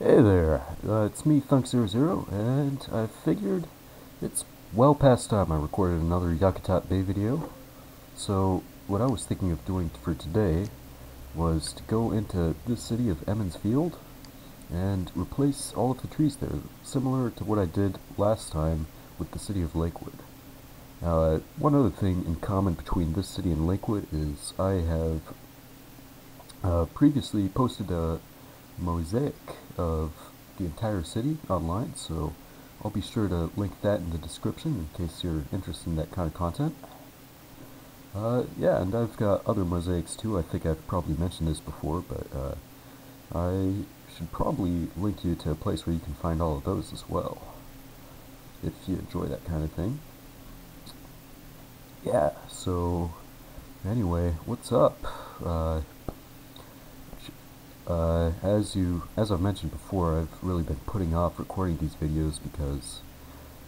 Hey there, it's me, Thunk00, and I figured it's well past time I recorded another Yakutat Bay video. So, what I was thinking of doing for today was to go into this city of Emonds Field and replace all of the trees there, similar to what I did last time with the city of Lakewood. One other thing in common between this city and Lakewood is I have previously posted a mosaic of the entire city online, so I'll be sure to link that in the description in case you're interested in that kind of content. Yeah, and I've got other mosaics too. I think I've probably mentioned this before, but I should probably link you to a place where you can find all of those as well, if you enjoy that kind of thing. Yeah, so anyway, what's up? Uh, as I've mentioned before, I've really been putting off recording these videos because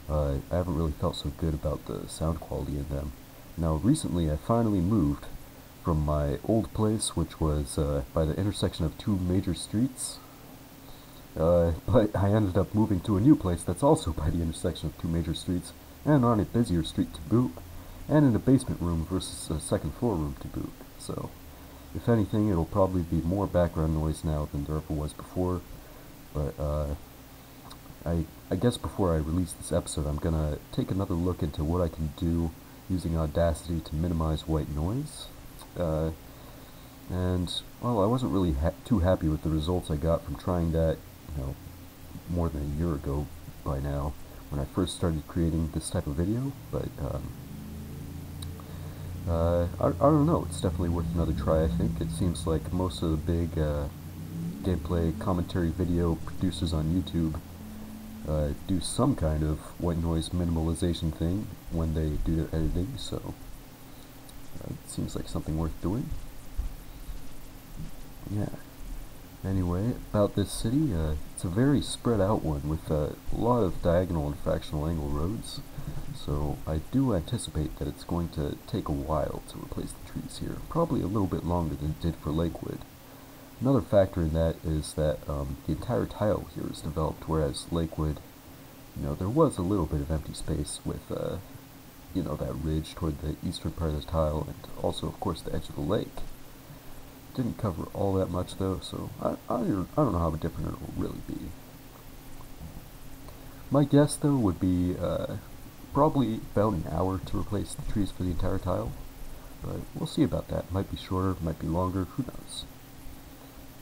I haven't really felt so good about the sound quality in them. Now, recently I finally moved from my old place, which was by the intersection of two major streets, but I ended up moving to a new place that's also by the intersection of two major streets, and on a busier street to boot, and in a basement room versus a second floor room to boot. So, if anything, it'll probably be more background noise now than there ever was before, but I guess before I release this episode, I'm gonna take another look into what I can do using Audacity to minimize white noise. And, well, I wasn't really too happy with the results I got from trying that, more than a year ago by now, when I first started creating this type of video, but, I don't know, it's definitely worth another try, I think. It seems like most of the big gameplay commentary video producers on YouTube do some kind of white noise minimalization thing when they do their editing, so it seems like something worth doing. Yeah. Anyway, about this city, it's a very spread out one with a lot of diagonal and fractional angle roads, so I do anticipate that it's going to take a while to replace the trees here, probably a little bit longer than it did for Lakewood. Another factor in that is that the entire tile here is developed, whereas Lakewood, there was a little bit of empty space with, that ridge toward the eastern part of the tile, and also, of course, the edge of the lake. Didn't cover all that much, though, so I don't know how different it will really be. My guess, though, would be probably about an hour to replace the trees for the entire tile, but we'll see about that. Might be shorter, might be longer, who knows.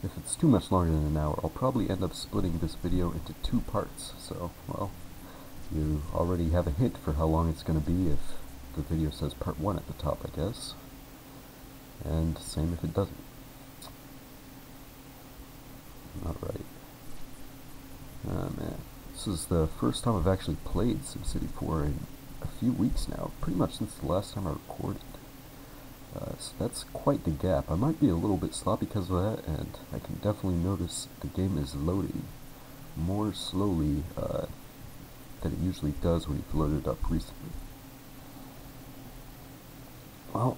If it's too much longer than an hour, I'll probably end up splitting this video into two parts, so, well, you already have a hint for how long it's going to be if the video says part 1 at the top, I guess. And same if it doesn't. Alright. Ah, man. This is the first time I've actually played SimCity 4 in a few weeks now, pretty much since the last time I recorded. So that's quite the gap. I might be a little bit sloppy because of that, and I can definitely notice the game is loading more slowly than it usually does when you've loaded it up recently. Well,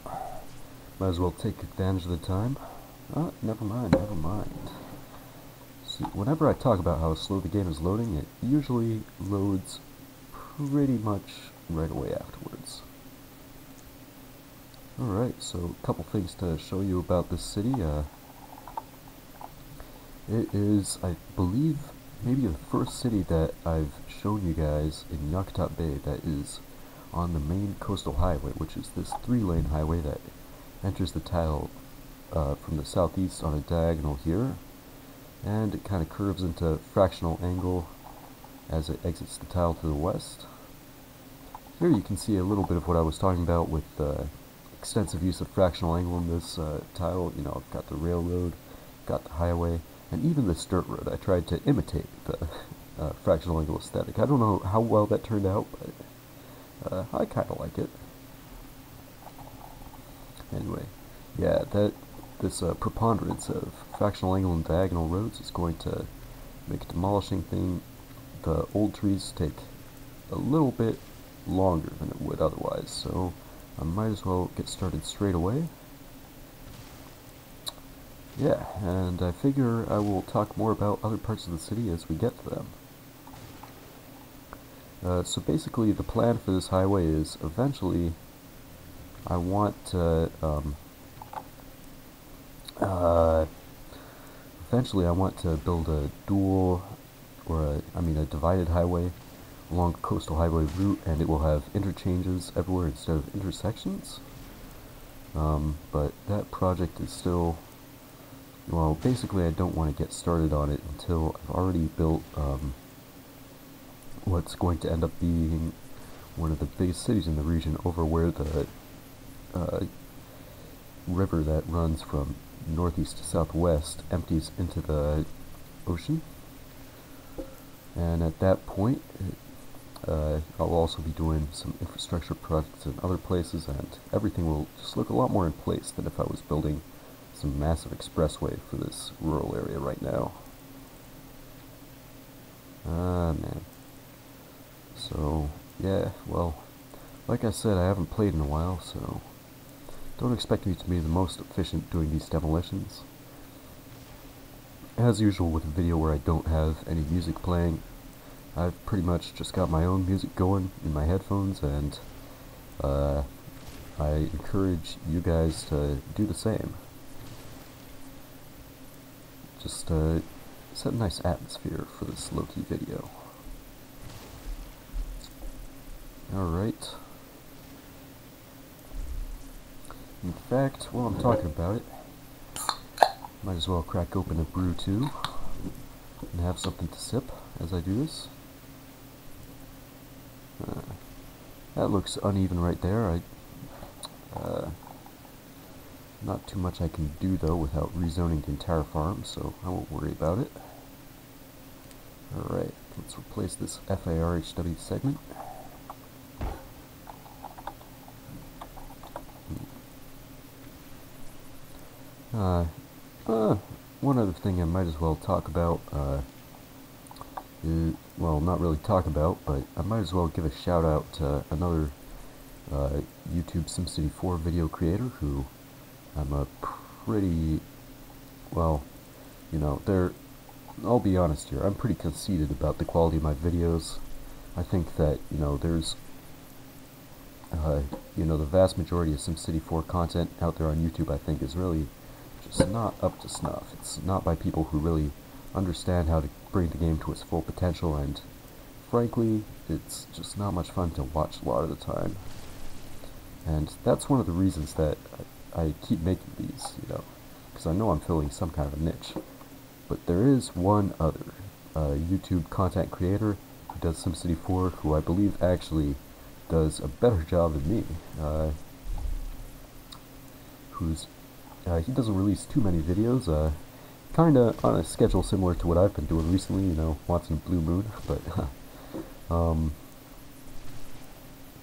might as well take advantage of the time. Never mind. See, whenever I talk about how slow the game is loading, it usually loads pretty much right away afterwards. Alright, so a couple things to show you about this city. It is, I believe, maybe the first city that I've shown you guys in Yakutat Bay that is on the main coastal highway, which is this 3-lane highway that enters the tile from the southeast on a diagonal here, and it kind of curves into fractional angle as it exits the tile to the west. Here you can see a little bit of what I was talking about with extensive use of fractional angle in this tile. I've got the railroad, got the highway, and even this dirt road. I tried to imitate the fractional angle aesthetic. I don't know how well that turned out, but I kind of like it. Anyway, yeah, this preponderance of fractional angle and diagonal roads is going to make demolishing thing the old trees take a little bit longer than it would otherwise, so I might as well get started straight away. Yeah, and I figure I will talk more about other parts of the city as we get to them. So basically, the plan for this highway is eventually I want to uh, build a dual, or a divided highway along the coastal highway route, and it will have interchanges everywhere instead of intersections. But that project is still, well, basically I don't want to get started on it until I've already built what's going to end up being one of the biggest cities in the region, over where the river that runs from northeast to southwest empties into the ocean. And at that point, I'll also be doing some infrastructure projects in other places, and everything will just look a lot more in place than if I was building some massive expressway for this rural area right now. Man. So, yeah, well, like I said, I haven't played in a while, so don't expect me to be the most efficient doing these demolitions. As usual with a video where I don't have any music playing, I've pretty much just got my own music going in my headphones, and I encourage you guys to do the same. Just set a nice atmosphere for this low-key video. Alright. In fact, while I'm talking about it, might as well crack open a brew too, and have something to sip as I do this. That looks uneven right there. Not too much I can do though without rezoning the entire farm, so I won't worry about it. Alright, let's replace this FARHW segment. One other thing I might as well talk about, well, not really talk about, but I might as well give a shout out to another YouTube SimCity 4 video creator who I'm a pretty, well, I'll be honest here, I'm pretty conceited about the quality of my videos. I think that, there's, the vast majority of SimCity 4 content out there on YouTube, I think, is really just not up to snuff. It's not by people who really understand how to bring the game to its full potential, and frankly, it's just not much fun to watch a lot of the time. And that's one of the reasons that I keep making these, because I know I'm filling some kind of a niche. But there is one other YouTube content creator who does SimCity 4 who I believe actually does a better job than me. He doesn't release too many videos, kinda on a schedule similar to what I've been doing recently, watching Blue Moon,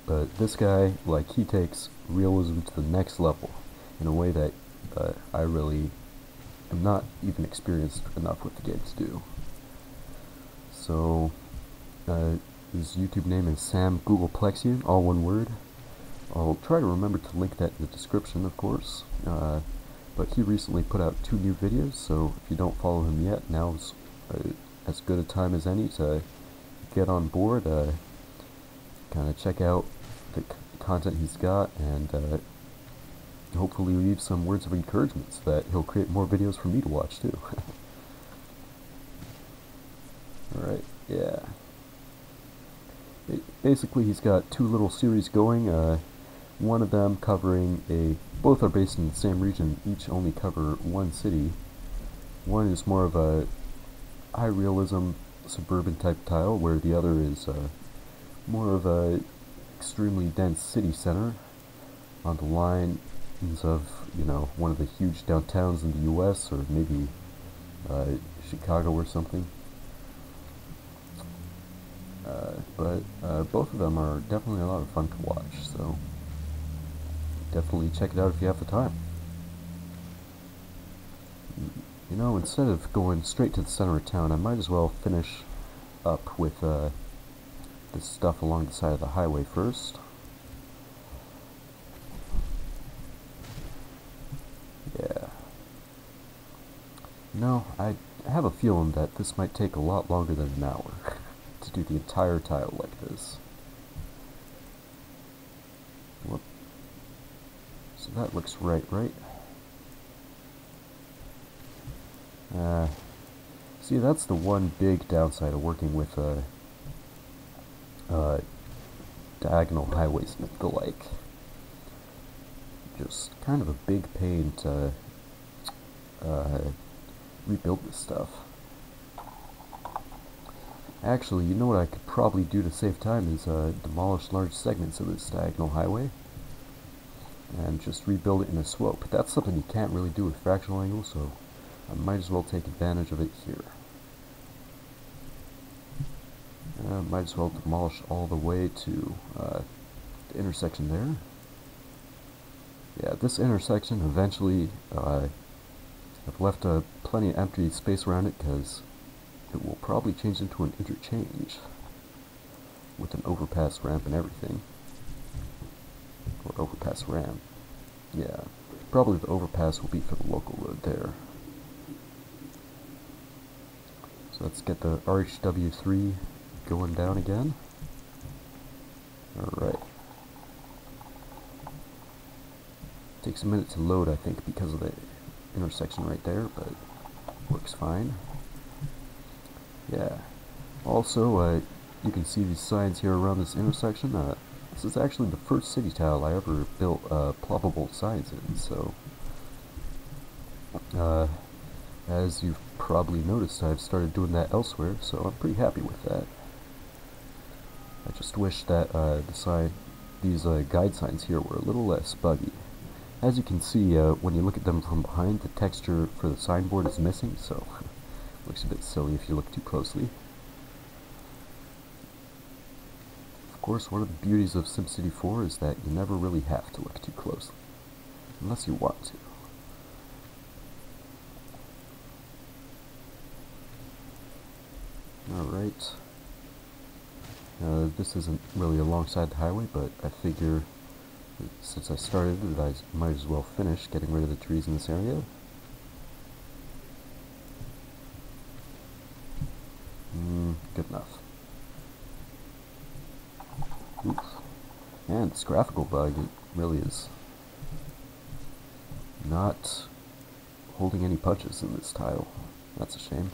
but this guy, he takes realism to the next level in a way that I really am not even experienced enough with the game to do. So, his YouTube name is Sam Googleplexian, all one word. I'll try to remember to link that in the description, of course. But he recently put out 2 new videos, so if you don't follow him yet, now's as good a time as any to get on board, kind of check out the content he's got, and hopefully leave some words of encouragement so that he'll create more videos for me to watch too. Alright, yeah. Basically, he's got 2 little series going, one of them covering both are based in the same region, each only cover one city. One is more of a high realism suburban type tile, where the other is more of a extremely dense city center on the lines of, one of the huge downtowns in the US, or maybe Chicago or something. But both of them are definitely a lot of fun to watch, so definitely check it out if you have the time. Instead of going straight to the center of town, I might as well finish up with this stuff along the side of the highway first. Yeah. No, I have a feeling that this might take a lot longer than an hour to do the entire tile like this. Whoop. So that looks right? See, that's the one big downside of working with diagonal highways and the like. Just kind of a big pain to rebuild this stuff. Actually, you know what I could probably do to save time is demolish large segments of this diagonal highway and just rebuild it in a swope. But that's something you can't really do with fractional angle, so I might as well take advantage of it here. Might as well demolish all the way to the intersection there. Yeah, this intersection eventually, I've left plenty of empty space around it because it will probably change into an interchange with an overpass ramp and everything. Or overpass ramp. Yeah, probably the overpass will be for the local road there. So let's get the RHW3 going down again. Alright. Takes a minute to load, I think, because of the intersection right there, but works fine. Yeah. Also, you can see these signs here around this intersection. This is actually the first city tile I ever built ploppable signs in, so as you've probably noticed, I've started doing that elsewhere, so I'm pretty happy with that. I just wish that these guide signs here were a little less buggy. As you can see, when you look at them from behind, the texture for the signboard is missing, so it looks a bit silly if you look too closely. Of course, one of the beauties of SimCity 4 is that you never really have to look too closely, unless you want to. Alright. This isn't really alongside the highway, but I figure since I started it, I might as well finish getting rid of the trees in this area. Good enough. Oof. And this graphical bug, it really is not holding any punches in this tile. That's a shame.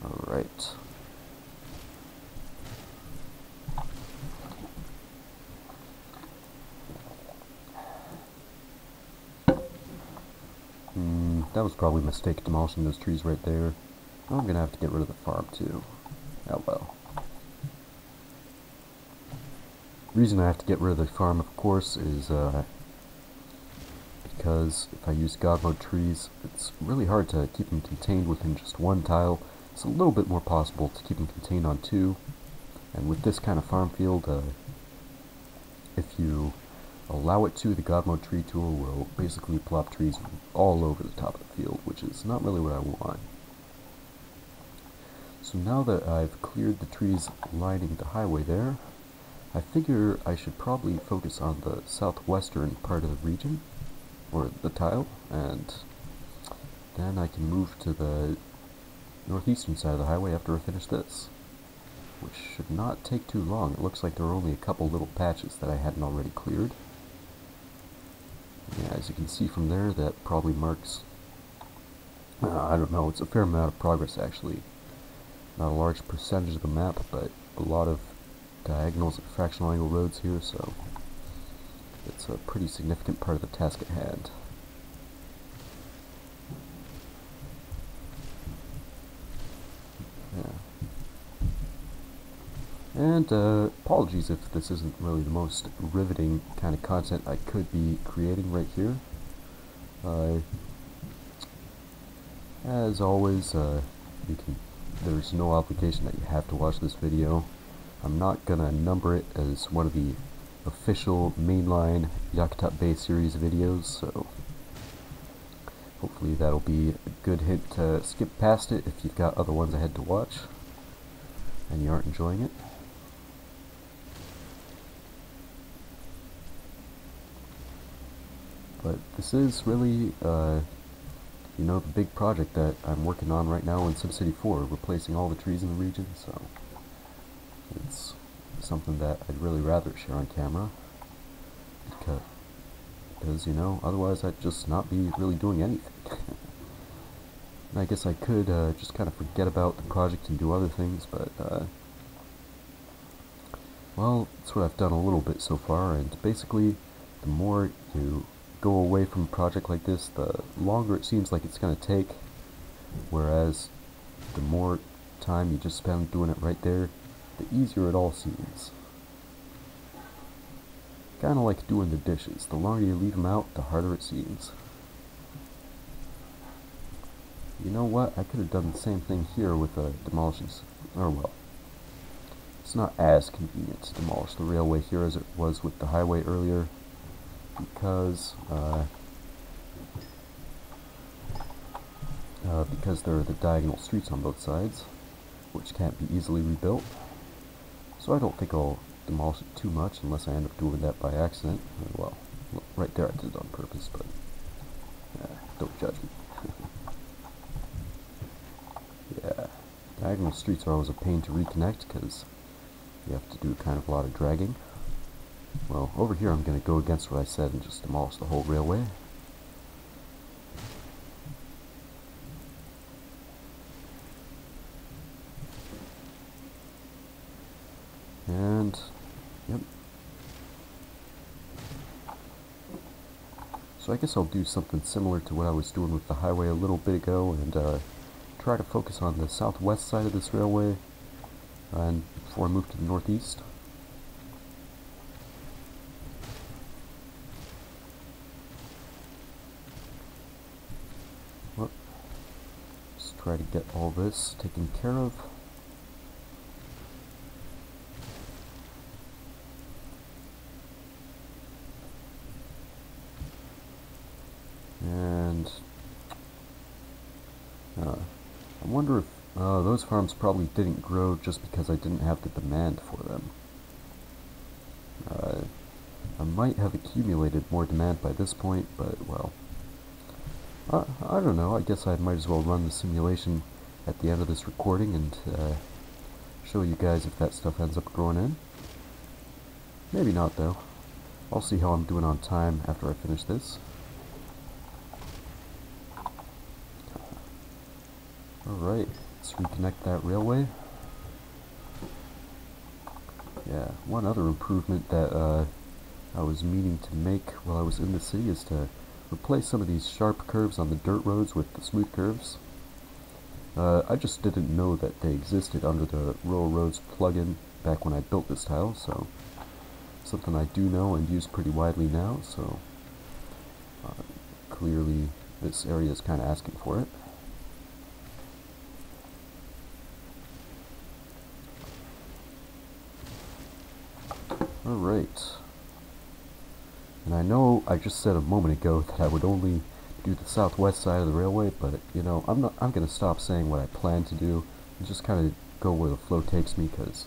Alright. That was probably a mistake demolishing those trees right there. I'm gonna have to get rid of the farm too. Oh well. The reason I have to get rid of the farm, of course, is because if I use God mode trees, it's really hard to keep them contained within just one tile. It's a little bit more possible to keep them contained on two. And with this kind of farm field, if you allow it to, the God mode tree tool will basically plop trees all over the top of the field, which is not really what I want. So now that I've cleared the trees lining the highway there, I figure I should probably focus on the southwestern part of the region, or the tile, and then I can move to the northeastern side of the highway after I finish this, which should not take too long. It looks like there are only a couple little patches that I hadn't already cleared. Yeah, as you can see from there, that probably marks, I don't know, it's a fair amount of progress actually. Not a large percentage of the map, but a lot of diagonals and fractional angle roads here, so it's a pretty significant part of the task at hand. Yeah. And apologies if this isn't really the most riveting kind of content I could be creating right here. As always, there's no obligation that you have to watch this video. I'm not gonna number it as one of the official mainline Yakutat Bay series videos, so hopefully that'll be a good hint to skip past it if you've got other ones ahead to watch and you aren't enjoying it. But this is really, you know, the big project that I'm working on right now in SimCity 4, replacing all the trees in the region, so it's something that I'd really rather share on camera, because you know, otherwise I'd just not be really doing anything. And I guess I could just kind of forget about the project and do other things, but well, that's what I've done a little bit so far, and basically the more you go away from a project like this, the longer it seems like it's going to take, whereas the more time you just spend doing it right there, the easier it all seems. Kind of like doing the dishes. The longer you leave them out, the harder it seems. You know what? I could have done the same thing here with demolishing, or well, it's not as convenient to demolish the railway here as it was with the highway earlier, because there are the diagonal streets on both sides, which can't be easily rebuilt. So I don't think I'll demolish it too much unless I end up doing that by accident. Well, right there I did it on purpose, but don't judge me. Yeah, diagonal streets are always a pain to reconnect because you have to do kind of a lot of dragging. Well, over here I'm going to go against what I said and just demolish the whole railway. And, yep. So I guess I'll do something similar to what I was doing with the highway a little bit ago, and try to focus on the southwest side of this railway, and before I move to the northeast. Well, just try to get all this taken care of. And I wonder if those farms probably didn't grow just because I didn't have the demand for them. I might have accumulated more demand by this point, but well, I don't know. I guess I might as well run the simulation at the end of this recording and show you guys if that stuff ends up growing in. Maybe not though. I'll see how I'm doing on time after I finish this. Alright, let's reconnect that railway. Yeah, one other improvement that I was meaning to make while I was in the city is to replace some of these sharp curves on the dirt roads with the smooth curves. I just didn't know that they existed under the Rural Roads plugin back when I built this tile, so something I do know and use pretty widely now, so clearly this area is kind of asking for it. Alright, and I know I just said a moment ago that I would only do the southwest side of the railway, but you know, I'm gonna stop saying what I plan to do and just kind of go where the flow takes me, because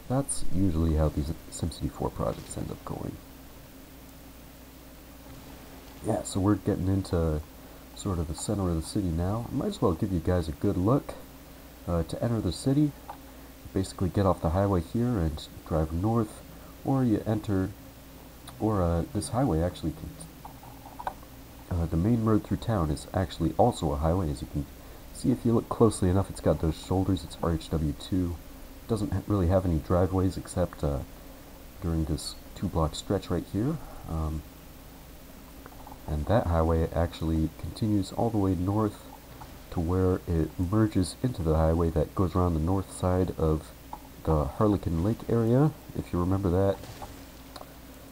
that's usually how these SimCity 4 projects end up going. Yeah, so we're getting into sort of the center of the city now. I might as well give you guys a good look. To enter the city, basically get off the highway here and drive north, or you enter, or this highway actually the main road through town is actually also a highway, as you can see if you look closely enough. It's got those shoulders. It's RHW2. Doesn't really have any driveways except during this 2-block stretch right here. And that highway actually continues all the way north to where it merges into the highway that goes around the north side of the Harlequin Lake area, if you remember that.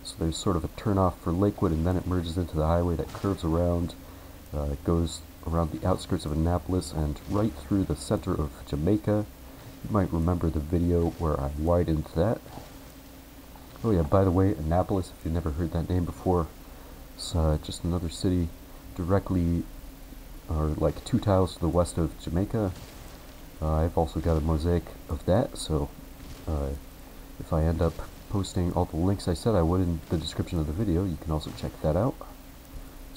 So there's sort of a turnoff for Lakewood, and then it merges into the highway that curves around, goes around the outskirts of Annapolis and right through the center of Jamaica. You might remember the video where I widened that. Oh yeah, by the way, Annapolis, if you've never heard that name before, it's just another city directly, or like 2 tiles to the west of Jamaica. I've also got a mosaic of that, so if I end up posting all the links I said I would in the description of the video, you can also check that out.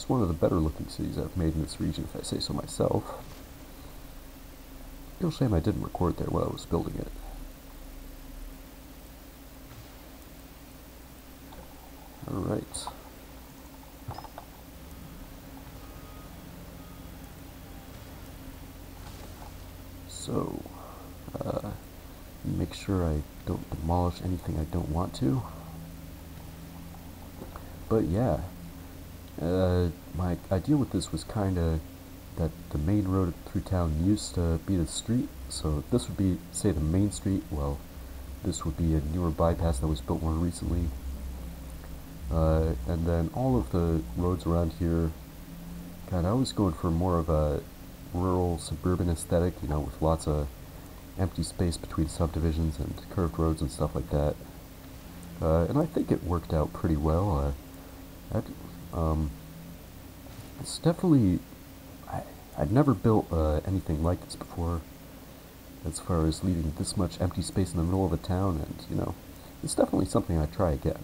It's one of the better looking cities I've made in this region, if I say so myself. Real shame I didn't record there while I was building it. Alright. So, make sure I don't demolish anything I don't want to. But yeah, my idea with this was kinda that the main road through town used to be the street, so this would be, say, the main street. Well, this would be a newer bypass that was built more recently. And then all of the roads around here, God, I was going for more of a rural, suburban aesthetic, you know, with lots of empty space between subdivisions and curved roads and stuff like that. And I think it worked out pretty well. It's definitely, I'd never built anything like this before, as far as leaving this much empty space in the middle of a town, and, you know, it's definitely something I'd try again.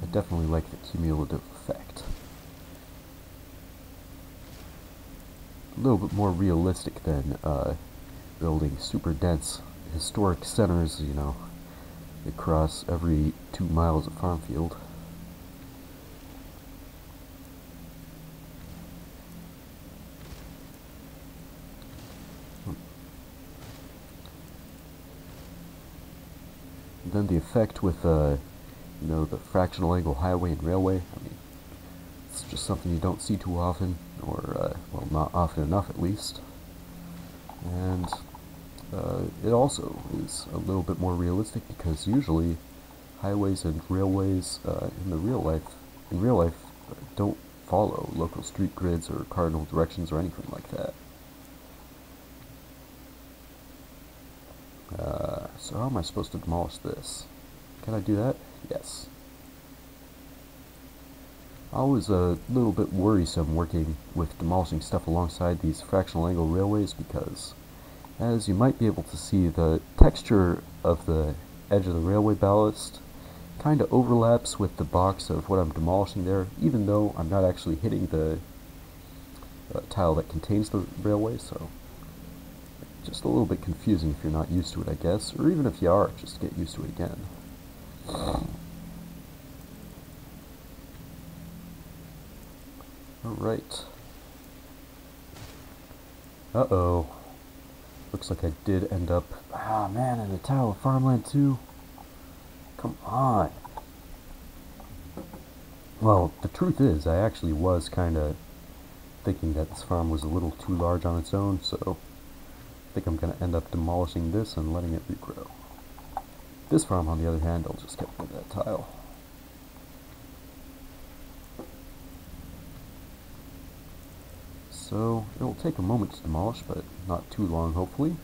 I definitely like the cumulative effect. A little bit more realistic than building super dense historic centers, you know, across every 2 miles of farm field. And then the effect with you know, the fractional angle highway and railway, I mean, it's just something you don't see too often, or, well, not often enough at least. And it also is a little bit more realistic, because usually highways and railways in real life don't follow local street grids or cardinal directions or anything like that. So how am I supposed to demolish this? Can I do that? Yes. I was a little bit worrisome working with demolishing stuff alongside these fractional angle railways, because, as you might be able to see, the texture of the edge of the railway ballast kind of overlaps with the box of what I'm demolishing there, even though I'm not actually hitting the tile that contains the railway, so just a little bit confusing if you're not used to it, I guess, or even if you are, just get used to it again. Alright. Uh-oh. Looks like I did end up... Ah, man, in a tile of farmland, too? Come on. Well, the truth is, I actually was kind of thinking that this farm was a little too large on its own, so I think I'm going to end up demolishing this and letting it regrow. This farm, on the other hand, I'll just get rid of that tile. So, it'll take a moment to demolish, but not too long, hopefully.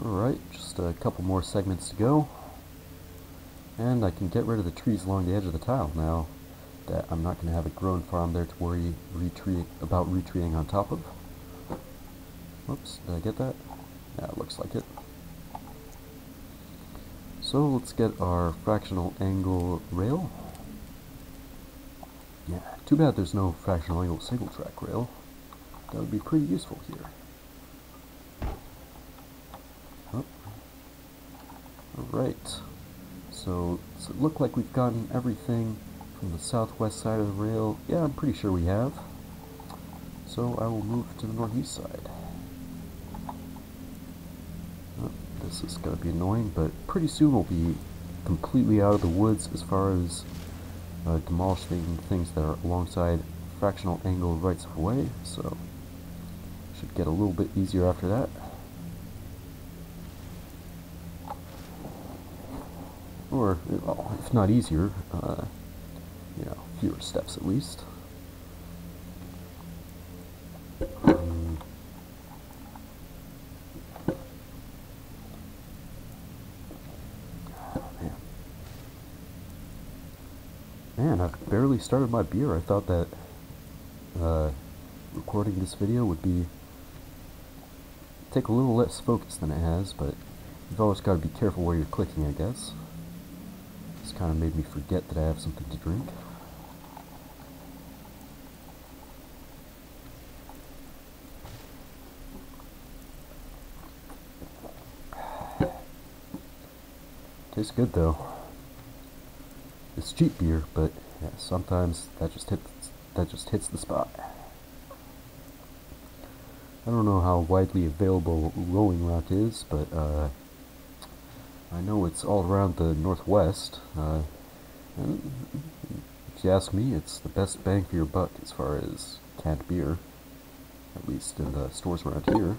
Alright, just a couple more segments to go. And I can get rid of the trees along the edge of the tile now that I'm not going to have a grown farm there to worry about retreeing on top of. Whoops, did I get that? Yeah, it looks like it. So let's get our fractional angle rail. Yeah, too bad there's no fractional angle single track rail. That would be pretty useful here. Oh. Alright, so does it look like we've gotten everything from the southwest side of the rail? Yeah, I'm pretty sure we have. So I will move to the northeast side. Oh, this is going to be annoying, but pretty soon we'll be completely out of the woods as far as demolishing things that are alongside fractional angle rights of way, so should get a little bit easier after that. Or, well, if not easier, you know, fewer steps at least. Man, I've barely started my beer. I thought that recording this video would be take a little less focus than it has, but you've always got to be careful where you're clicking, I guess. This kind of made me forget that I have something to drink. Tastes good though. It's cheap beer, but yeah, sometimes that just hits the spot. I don't know how widely available Rolling Rock is, but I know it's all around the Northwest. And if you ask me, it's the best bang for your buck as far as canned beer, at least in the stores around here.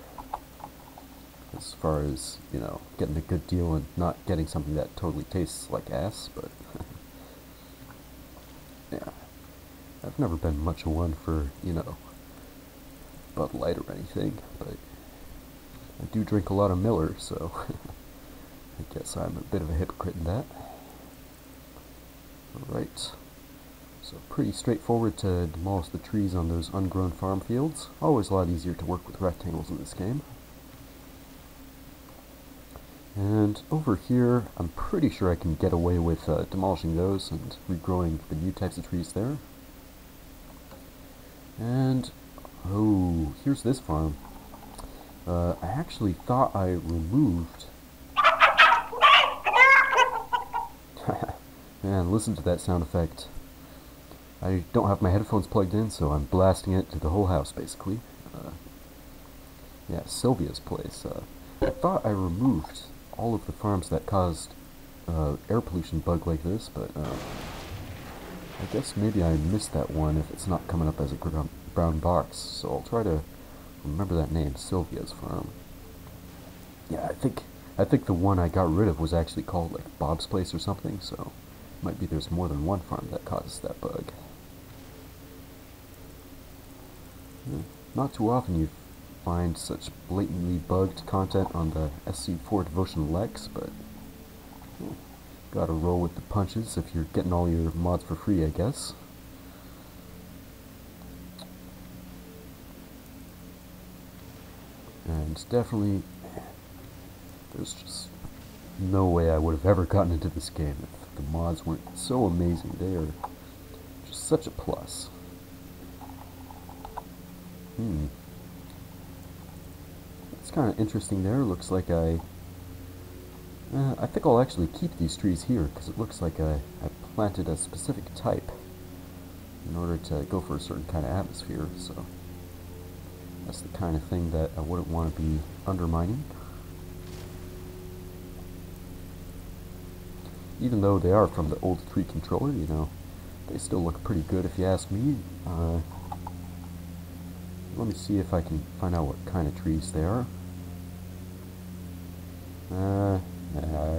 As far as, you know, getting a good deal and not getting something that totally tastes like ass, but yeah. I've never been much of one for, you know, Bud Light or anything, but I do drink a lot of Miller, so I guess I'm a bit of a hypocrite in that. Alright, so pretty straightforward to demolish the trees on those ungrown farm fields. Always a lot easier to work with rectangles in this game. And over here, I'm pretty sure I can get away with demolishing those and regrowing the new types of trees there. And, oh, here's this farm. I actually thought I removed... Man, listen to that sound effect. I don't have my headphones plugged in, so I'm blasting it to the whole house, basically. Yeah, Sylvia's place. I thought I removed all of the farms that caused air pollution bug like this, but I guess maybe I missed that one if it's not coming up as a brown box, so I'll try to remember that name, Sylvia's farm. Yeah, I think the one I got rid of was actually called like Bob's Place or something, so might be there's more than one farm that causes that bug. Yeah, not too often you find such blatantly bugged content on the SC4 Devotion Lex, but gotta roll with the punches if you're getting all your mods for free, I guess. And definitely, there's just no way I would have ever gotten into this game if the mods weren't so amazing. They are just such a plus. It's kind of interesting there. Looks like I think I'll actually keep these trees here because it looks like I planted a specific type in order to go for a certain kind of atmosphere, so that's the kind of thing that I wouldn't want to be undermining. Even though they are from the old tree controller, you know, they still look pretty good if you ask me. Let me see if I can find out what kind of trees they are.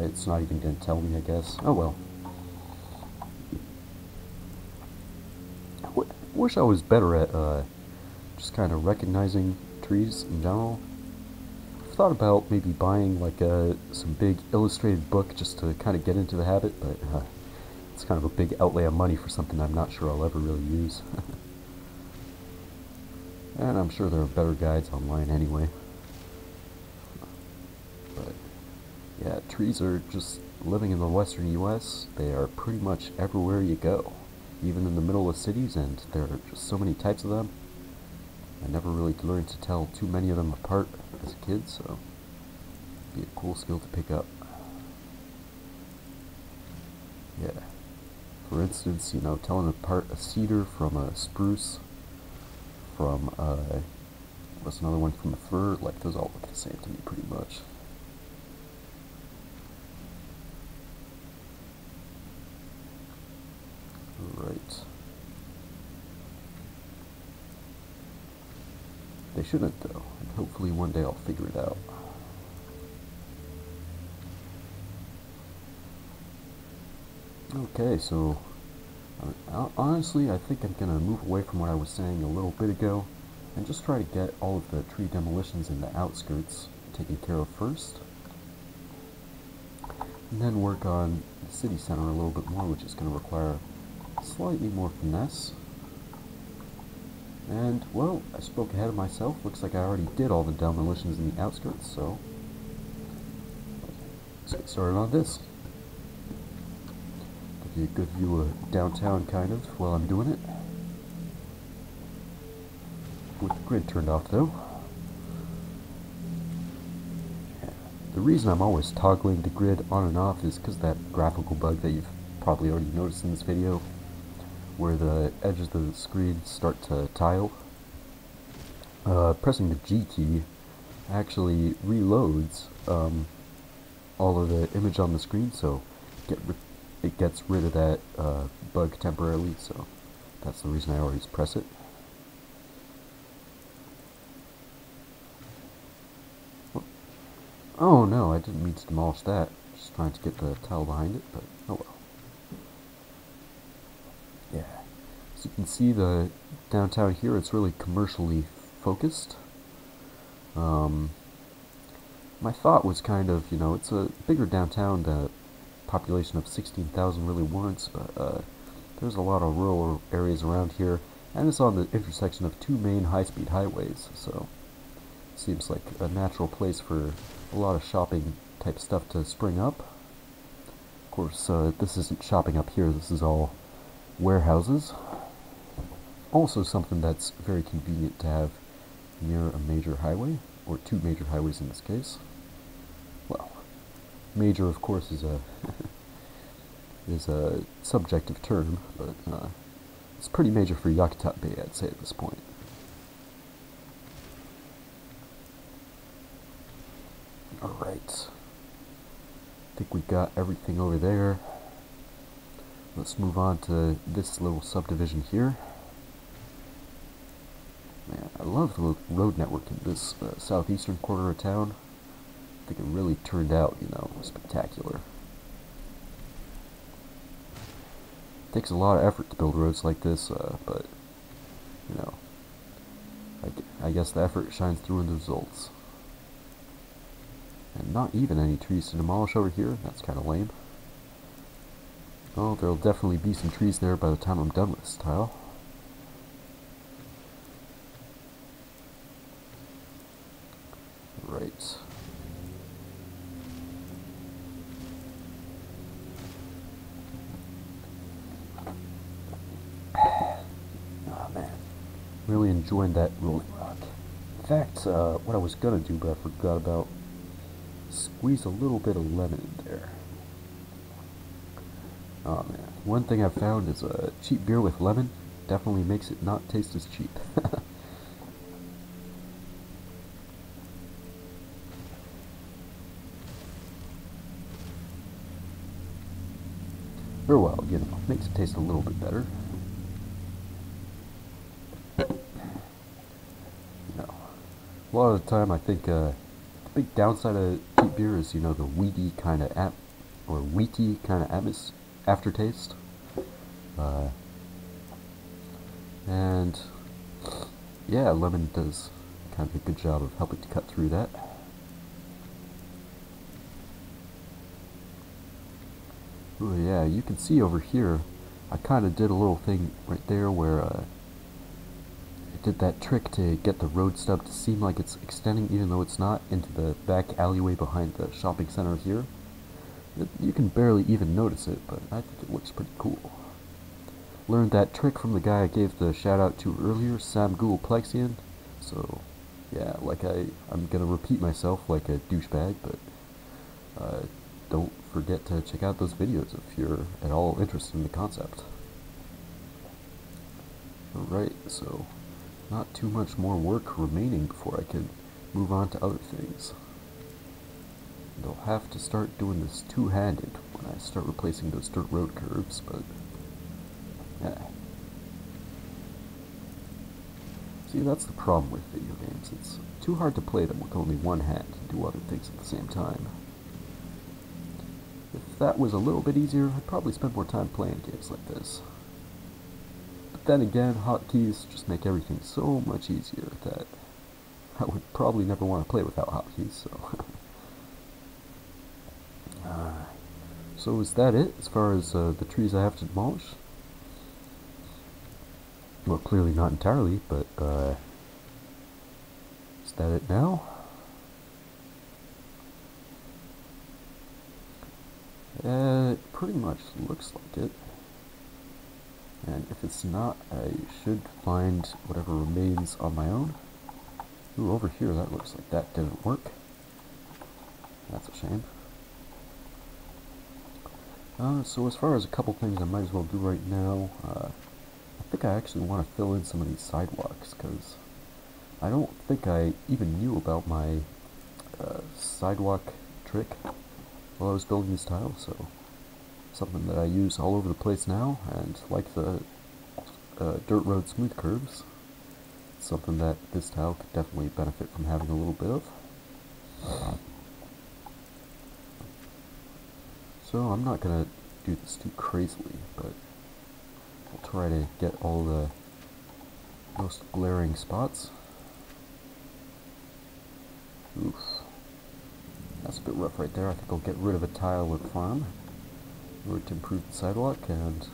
It's not even going to tell me, I guess. Oh well. I wish I was better at just kind of recognizing trees in general. I've thought about maybe buying like some big illustrated book just to kind of get into the habit, but it's kind of a big outlay of money for something I'm not sure I'll ever really use. And I'm sure there are better guides online anyway. But yeah, trees are just living in the western US. They are pretty much everywhere you go, even in the middle of cities, and there are just so many types of them. I never really learned to tell too many of them apart as a kid, so it'd be a cool skill to pick up. Yeah. For instance, you know, telling apart a cedar from a spruce, from what's another one, from a fir, like those all look the same to me pretty much. Right. They shouldn't though, and hopefully one day I'll figure it out. Okay, so honestly, I think I'm going to move away from what I was saying a little bit ago and just try to get all of the tree demolitions in the outskirts taken care of first, and then work on the city center a little bit more, which is going to require slightly more finesse. And, well, I spoke ahead of myself. Looks like I already did all the demolitions in the outskirts, so let's get started on this. Give you a good view of downtown, kind of, while I'm doing it. With the grid turned off, though. The reason I'm always toggling the grid on and off is because that graphical bug that you've probably already noticed in this video, where the edges of the screen start to tile. Pressing the G key actually reloads all of the image on the screen, so it gets rid of that bug temporarily, so that's the reason I always press it. Oh no, I didn't mean to demolish that. Just trying to get the tile behind it, but oh well. Yeah. As you can see, the downtown here, it's really commercially focused. My thought was kind of, it's a bigger downtown than a population of 16,000 really warrants, but there's a lot of rural areas around here, and it's on the intersection of two main high-speed highways, so it seems like a natural place for a lot of shopping type stuff to spring up. Of course, this isn't shopping up here, this is all warehouses. Also something that's very convenient to have near a major highway, or two major highways in this case. Well, major of course is a is a subjective term, but it's pretty major for Yakutat Bay, I'd say, at this point. Alright, I think we got everything over there. Let's move on to this little subdivision here. Man, I love the road network in this southeastern quarter of town. I think it really turned out, spectacular. It takes a lot of effort to build roads like this, but, I guess the effort shines through in the results. And not even any trees to demolish over here. That's kind of lame. Oh, there'll definitely be some trees there by the time I'm done with this tile. Right. Oh man, really enjoying that rolling rock. In fact, what I was gonna do, but I forgot about, squeeze a little bit of lemon in there. Oh man, one thing I've found is a cheap beer with lemon definitely makes it not taste as cheap. Or well, makes it taste a little bit better. A lot of the time I think the big downside of cheap beer is, the wheaty kind of aftertaste. And yeah, lemon does kind of a good job of helping to cut through that. Oh yeah, you can see over here, I kind of did a little thing right there where I did that trick to get the road stub to seem like it's extending, even though it's not, into the back alleyway behind the shopping center here. You can barely even notice it, but I think it looks pretty cool. Learned that trick from the guy I gave the shout out to earlier, Sam Plexian. So yeah, I'm gonna repeat myself like a douchebag, but don't forget to check out those videos if you're at all interested in the concept. Alright, so not too much more work remaining before I can move on to other things. And I'll have to start doing this two-handed when I start replacing those dirt road curves, but yeah. See, that's the problem with video games. It's too hard to play them with only one hand and do other things at the same time. If that was a little bit easier, I'd probably spend more time playing games like this. But then again, hotkeys just make everything so much easier that I would probably never want to play without hotkeys, so... So is that it, as far as the trees I have to demolish? Well, clearly not entirely, but, is that it now? It pretty much looks like it. And if it's not, I should find whatever remains on my own. Ooh, over here, that looks like that didn't work. That's a shame. So as far as a couple things I might as well do right now, I think I actually want to fill in some of these sidewalks, because I don't think I even knew about my sidewalk trick while I was building this tile, so something that I use all over the place now, and like the dirt road smooth curves, something that this tile could definitely benefit from having a little bit of. So I'm not going to do this too crazily, but I'll try to get all the most glaring spots. Oof. That's a bit rough right there. I think I'll get rid of a tile at the farm in order to improve the sidewalk, and